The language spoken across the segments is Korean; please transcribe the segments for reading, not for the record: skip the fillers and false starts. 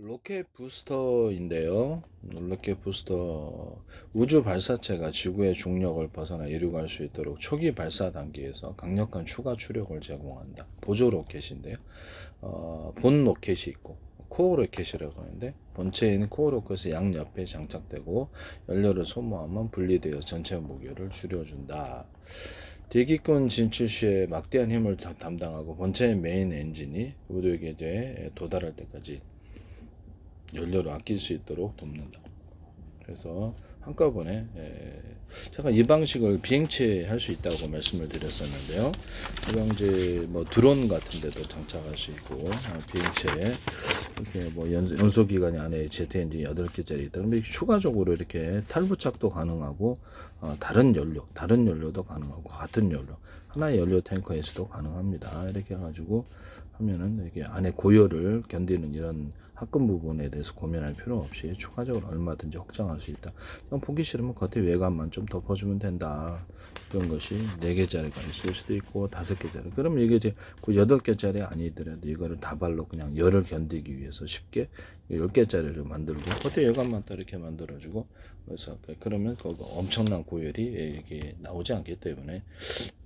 로켓 부스터인데요. 로켓 부스터 우주 발사체가 지구의 중력을 벗어나 이륙할 수 있도록 초기 발사 단계에서 강력한 추가 추력을 제공한다. 보조 로켓인데요. 본 로켓이 있고 코어 로켓이라고 하는데 본체인 코어 로켓의 양옆에 장착되고 연료를 소모하면 분리되어 전체 무게를 줄여준다. 대기권 진출 시에 막대한 힘을 담당하고 본체의 메인 엔진이 우주 계제에 도달할 때까지 연료를 아낄 수 있도록 돕는다. 그래서 한꺼번에 제가 이 방식을 비행체에 할 수 있다고 말씀을 드렸었는데요. 이 방식 뭐 드론 같은 데도 장착할 수 있고 비행체에 이렇게 뭐 연소 기간이 안에 제트 엔진 8개짜리 있다. 그러면 추가적으로 이렇게 탈부착도 가능하고 다른 연료도 가능하고 같은 연료 하나의 연료 탱커에서도 가능합니다. 이렇게 해가지고 하면은 이게 안에 고열을 견디는 이런 합금 부분에 대해서 고민할 필요 없이 추가적으로 얼마든지 확장할 수 있다. 그냥 보기 싫으면 겉에 외관만 좀 덮어주면 된다. 이런 것이 4개짜리가 있을 수도 있고 5개짜리. 그럼 이게 이제 그 8개짜리 아니더라도 이거를 다발로 그냥 열을 견디기 위해서 쉽게 10개짜리를 만들고 겉에 외관만 또 이렇게 만들어주고 그래서 그러면 그 엄청난 고열이 이게 나오지 않기 때문에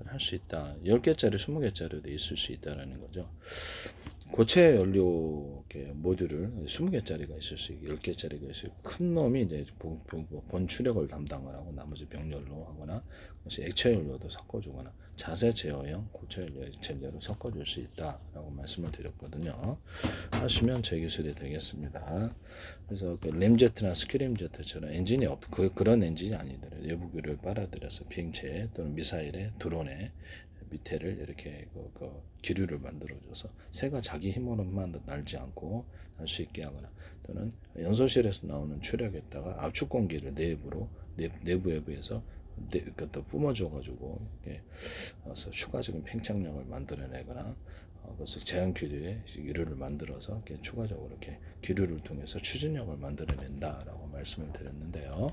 할 수 있다. 10개짜리, 20개짜리도 있을 수 있다라는 거죠. 고체 연료 모듈을 20개짜리가 있을 수 있고 10개짜리가 있을 수 있고 큰 놈이 이제 본 추력을 담당을 하고 나머지 병연료 하거나 액체 연료도 섞어주거나 자세 제어형 고체 연료, 액체 연료를 섞어줄 수 있다라고 말씀을 드렸거든요. 하시면 제 기술이 되겠습니다. 그래서 그 램제트나 스크림제트처럼 엔진이 그런 엔진이 아니더라도 외부기를 빨아들여서 비행체 또는 미사일에 드론에 밑에를 이렇게 기류를 만들어줘서 새가 자기 힘으로만 날지 않고 날 수 있게 하거나 또는 연소실에서 나오는 추력에다가 압축 공기를 내부 외부에서 또 뿜어줘가지고 그래서 추가적인 팽창력을 만들어내거나 그것을 제한 기류에 기류를 만들어서 추가적으로 이렇게 기류를 통해서 추진력을 만들어낸다라고 말씀을 드렸는데요.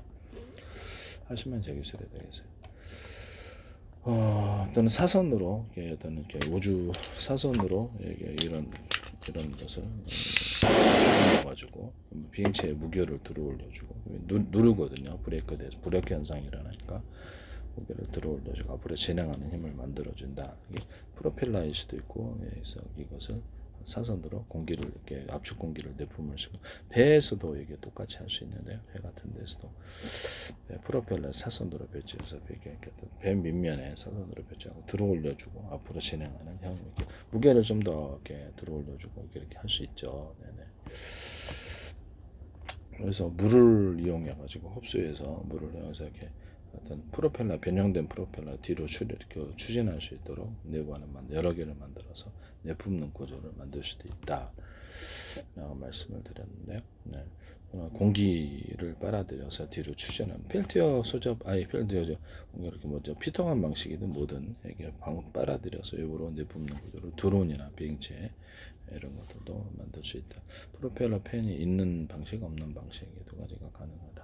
하시면 제 기술이 되겠어요. 또는 사선으로 또는 우주 사선으로 이런 것을 가지고 비행체에 무게를 들어올려주고 누르거든요. 브레이크에서 브레이크 현상이 일어나니까 무게를 들어올려주고 앞으로 진행하는 힘을 만들어준다. 이게 프로펠러일 수도 있고 그래서 이것을 사선으로 공기를 이렇게 압축 공기를 내뿜을 수 있고 배에서도 이게 똑같이 할 수 있는데요. 배 같은 데서도 프로펠러 사선으로 배치해서 배 밑면에 사선으로 배치하고 들어올려주고 앞으로 진행하는 형 무게를 좀 더 이렇게 들어올려주고 이렇게 할 수 있죠. 네네. 그래서 물을 이용해 가지고 흡수해서 물을 이용해서 이렇게 어떤 프로펠러 변형된 프로펠러 뒤로 추진할 수 있도록 내부하는 여러 개를 만들어서 내뿜는 구조를 만들 수도 있다. 라고 말씀을 드렸는데요. 네. 공기를 빨아들여서 뒤로 추진하는 필터 소접 필터죠. 이렇게 뭐죠 피통한 방식이든 뭐든 이게 빨아들여서 일부러 내뿜는 구조를 드론이나 비행체 이런 것들도 만들 수 있다. 프로펠러 팬이 있는 방식 없는 방식 이 두 가지가 가능하다.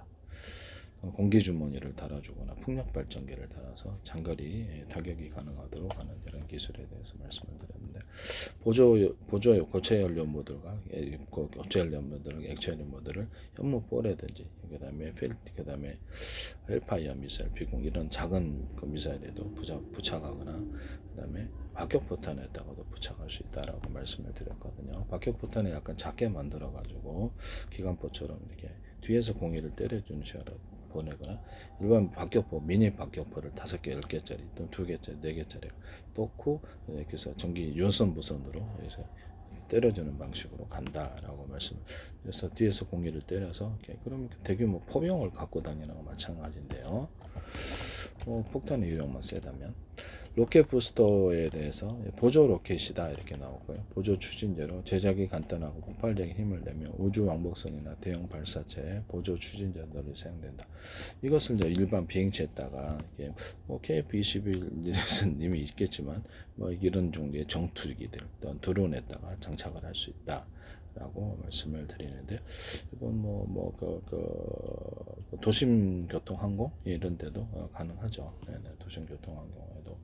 공기 주머니를 달아주거나 풍력 발전기를 달아서 장거리 타격이 가능하도록 하는 이런 기술에 대해서 말씀을 드렸는데 보조 고체 연료 모듈과 고체 연료 모듈, 액체 연료 모듈을 현무볼이라든지 그다음에 헬파이어 미사일, 비공 이런 작은 그 미사일에도 부착하거나 그다음에 박격포탄에다가도 부착할 수 있다라고 말씀을 드렸거든요. 박격포탄을 약간 작게 만들어 가지고 기관포처럼 이렇게 뒤에서 공기를 때려주는 식으로 보내거나 일반 박격포 미니 박격포를 5개, 10개짜리 또는 2개짜리, 4개짜리 놓고 그래서 전기 유선 무선으로 해서 때려주는 방식으로 간다라고 말씀. 그래서 뒤에서 공기를 때려서 그러면 대규모 포병을 갖고 다니는 거 마찬가지인데요. 폭탄의 유력만 세다면 로켓 부스터에 대해서 보조 로켓이다 이렇게 나오고요. 보조 추진제로 제작이 간단하고 폭발적인 힘을 내며 우주 왕복선이나 대형 발사체에 보조 추진제들이 사용된다. 이것을 이제 일반 비행체에다가 뭐 KF-21은 이미 있겠지만 뭐 이런 종류의 정투기들 또는 드론에다가 장착을 할 수 있다. 라고 말씀을 드리는데 이건 도심 교통 항공 이런 데도 가능하죠. 네네, 도심 교통 항공에도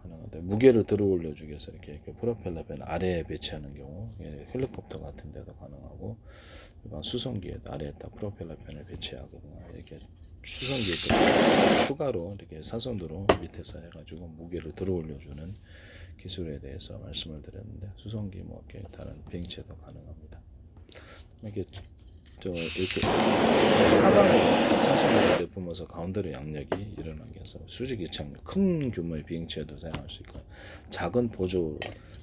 가능한데 무게를 들어 올려주기 위해서 이렇게 프로펠러 밴 아래에 배치하는 경우 헬리콥터 같은 데도 가능하고 일반 수송기에도 아래에다 프로펠러 팬을 배치하거나 이렇게 수송기에 추가로 이렇게 사선으로 밑에서 해가지고 무게를 들어 올려주는 기술에 대해서 말씀을 드렸는데 수송기 뭐 이렇게 다른 비행체도 가능합니다. 이렇게 이렇게 사방으로 사선으로 내뿜어서 가운데로 양력이 일어나게 해서 수직이 착륙 큰 규모의 비행체도 사용할 수 있고 작은 보조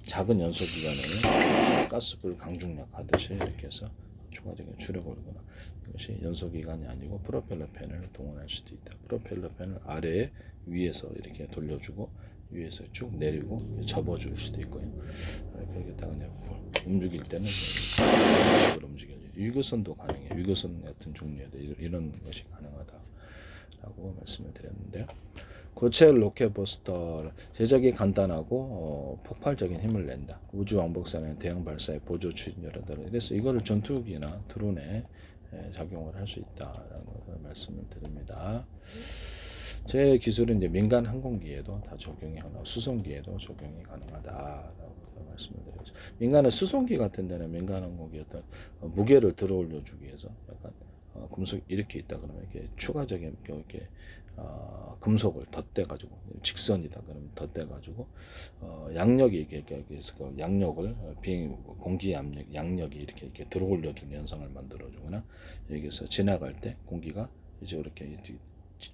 작은 연소 기관에는 가스불 강중력 하듯이 이렇게 해서 추가적인 추력을 거나 이것이 연소 기관이 아니고 프로펠러 팬을 동원할 수도 있다. 프로펠러 팬을 아래에 위에서 이렇게 돌려주고 위에서 쭉 내리고 접어줄 수도 있고요. 거기다가 그냥 움직일 때는 이런 식으로 움직여져요. 위거선도 가능해요. 위거선 같은 종류에도 이런 것이 가능하다라고 말씀을 드렸는데요. 고체 로켓 버스터 제작이 간단하고 폭발적인 힘을 낸다. 우주 왕복선의 대형 발사의 보조 추진자라든가 그래서 이거를 전투기나 드론에 작용을 할 수 있다라는 것을 말씀을 드립니다. 제 기술은 이제 민간 항공기에도 다 적용이 하고 수송기에도 적용이 가능하다라고 말씀을 드리죠. 민간의 수송기 같은 데는 민간 항공기 어떤 무게를 들어 올려주기 위해서 약간 금속 이렇게 있다 그러면 이렇게 추가적인 이렇게 금속을 덧대가지고 직선이다 그러면 덧대가지고 양력이 이렇게 그 양력을 비행 공기 양력이 이렇게 들어 올려주는 현상을 만들어주거나 여기서 지나갈 때 공기가 이제 이렇게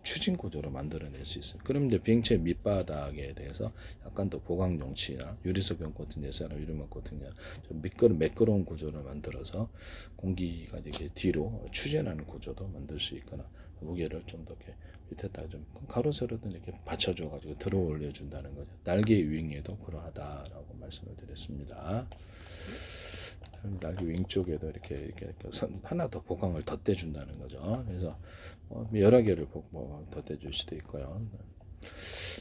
추진 구조로 만들어낼 수 있어요. 그럼 이제 비행체 밑바닥에 대해서 약간 더 보강 용치나 유리석용 같은 데서나 유리막 같은 데 좀 매끄러운 구조를 만들어서 공기가 이렇게 뒤로 추진하는 구조도 만들 수 있거나 무게를 좀 더 이렇게 밑에다 좀 가로세로든 이렇게 받쳐줘 가지고 들어 올려준다는 거죠. 날개 유행에도 그러하다라고 말씀을 드렸습니다. 날개 윙 쪽에도 이렇게 하나 더 보강을 덧대준다는 거죠. 그래서 여러 개를 덧대줄 수도 있고요.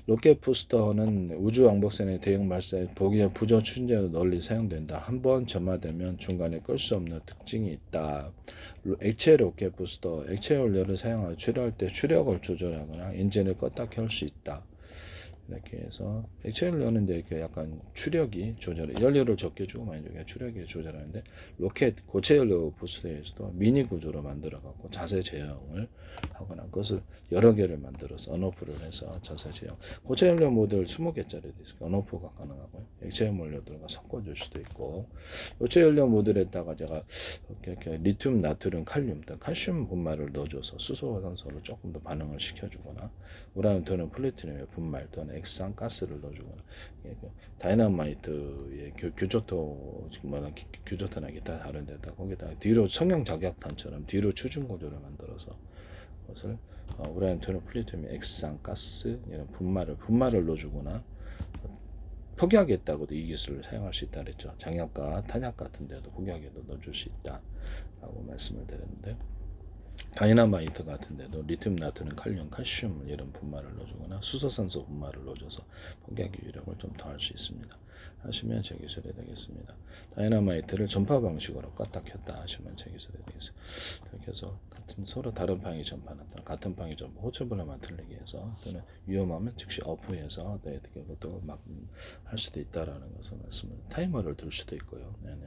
로켓 부스터는 우주 왕복선의 대형 발사에 부저 추진제로 널리 사용된다. 한번 점화되면 중간에 끌 수 없는 특징이 있다. 액체 로켓 부스터, 액체 연료를 사용하여 추력할 때 추력을 조절하거나 엔진을 껐다 켤 수 있다. 이렇게 해서 액체 연료는 이제 이렇게 약간 추력이 조절해 연료를 적게 주고 많이 주고 추력이 조절하는데 로켓 고체 연료 부스터에서도 미니 구조로 만들어 갖고 자세 제형을 하거나 그것을 여러 개를 만들어서 언오프를 해서 자세 제형 고체 연료 모델 20개짜리도 있어요. 언오프가 가능하고요. 액체 연료들과 섞어줄 수도 있고 고체 연료 모델에다가 제가 이렇게 리튬, 나트륨, 칼륨 등 칼슘 분말을 넣어줘서 수소와 산소를 조금 더 반응을 시켜주거나 우라늄 또는 플루토늄의 분말 또는 액상 가스를 넣어주거나 다이너마이트의 규조토 규조토나 기타 다른 데다 거기다 뒤로 성형 작약탄처럼 뒤로 추진 구조를 만들어서 그것을 우라늄 또는 플루토늄 액상 가스 이런 분말을 넣어주거나 폭약했다고도 이 기술을 사용할 수 있다 그랬죠. 장약과 탄약 같은 데도 폭약에도 넣어줄 수 있다라고 말씀을 드렸는데 다이너마이트 같은 데도 리튬, 나트륨, 칼륨, 칼슘 이런 분말을 넣어주거나 수소산소 분말을 넣어줘서 폭약의 위력을 좀 더할 수 있습니다. 하시면 제 기술이 되겠습니다. 다이너마이트를 전파 방식으로 껐다 켰다 하시면 제 기술이 되겠습니다. 이렇게 해서 서로 다른 방이 전파났다 같은 방이 전파 호출불량만 틀리게 해서 또는 위험하면 즉시 어프해서 그것도 막 할 수도 있다라는 것을 말씀을 타이머를 둘 수도 있고요. 네네.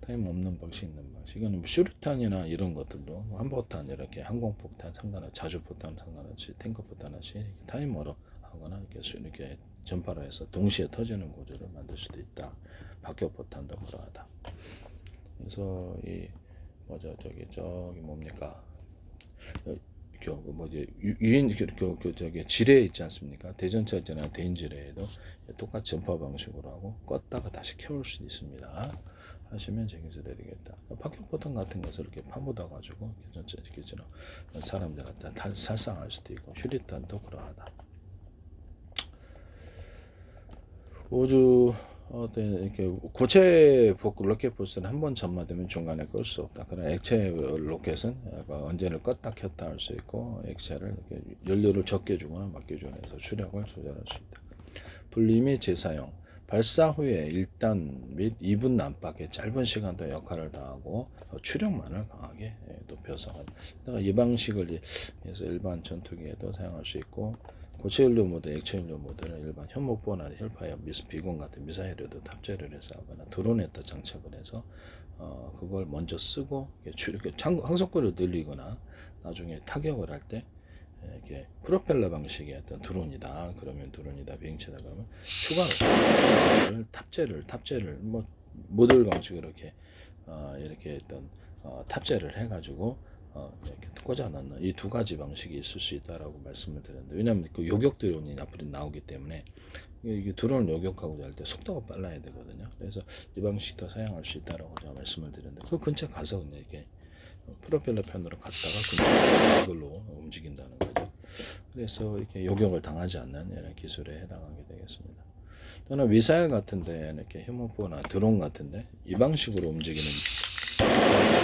타임 없는 방식 있는 방식 이거는 뭐 슈루탄이나 이런 것들도 한포탄 이렇게 항공폭탄 상관없이 자주포탄 상관없이 탱크포탄 없이 타이머로 하거나 이렇게 전파로 해서 동시에 터지는 구조를 만들 수도 있다. 박격포탄도 그러하다. 그래서 이 저기 뭡니까 유인 지뢰 있지 않습니까? 대전차지나 대인지뢰에도 똑같이 전파 방식으로 하고 껐다가 다시 켜올 수 있습니다. 하시면 제기술해야 되겠다. 박격포탄 같은 것을 이렇게 파묻어 가지고 괜찮죠. 사람들한테 살상할 수도 있고 슈리탄도 그러하다. 우주 이렇게 고체 로켓 부스는 한번 점화되면 중간에 끌 수 없다. 그러나 액체 로켓은 언제를 껐다 켰다 할 수 있고 액체를 이렇게 연료를 적게 주거나 많게 주거나 해서 추력을 조절할 수 있다. 분리 및 재사용 발사 후에 1단 및 2분 안팎의 짧은 시간 동안 역할을 다하고 추력만을 강하게 높여서 이 방식을 해서 일반 전투기에도 사용할 수 있고 고체 연료 모드, 액체 연료 모드는 일반 현목보나 헬파이어, 비건 같은 미사일에도 탑재를 해서 하거나 드론에다 장착을 해서 그걸 먼저 쓰고 이렇게 항속거리를 늘리거나 나중에 타격을 할 때 이렇게 프로펠러 방식의 어떤 드론이다. 그러면 드론이다 비행체다 그러면 추가로 탑재를 뭐 모듈 방식으로 이렇게 어떤 탑재를 해가지고 이렇게 꽂아 넣는 이 두 가지 방식이 있을 수 있다라고 말씀을 드렸는데, 왜냐하면 그 요격 드론이 앞으로 나오기 때문에 이게 드론을 요격하고 할 때 속도가 빨라야 되거든요. 그래서 이 방식도 사용할 수 있다라고 제가 말씀을 드렸는데, 그 근처 가서 그냥 이렇게 프로펠러 편으로 갔다가 그냥 이걸로 움직인다는 거죠. 그래서 이렇게 요격을 당하지 않는 이런 기술에 해당하게 되겠습니다. 또는 미사일 같은데 이렇게 휴먼포나 드론 같은데 이 방식으로 움직이는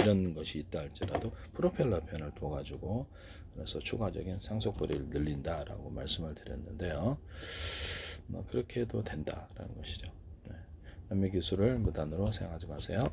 이런 것이 있다 할지라도 프로펠러 편을 둬가지고 그래서 추가적인 상속거리를 늘린다라고 말씀을 드렸는데요. 뭐 그렇게 해도 된다라는 것이죠. 네. 남의 기술을 무단으로 사용하지 마세요.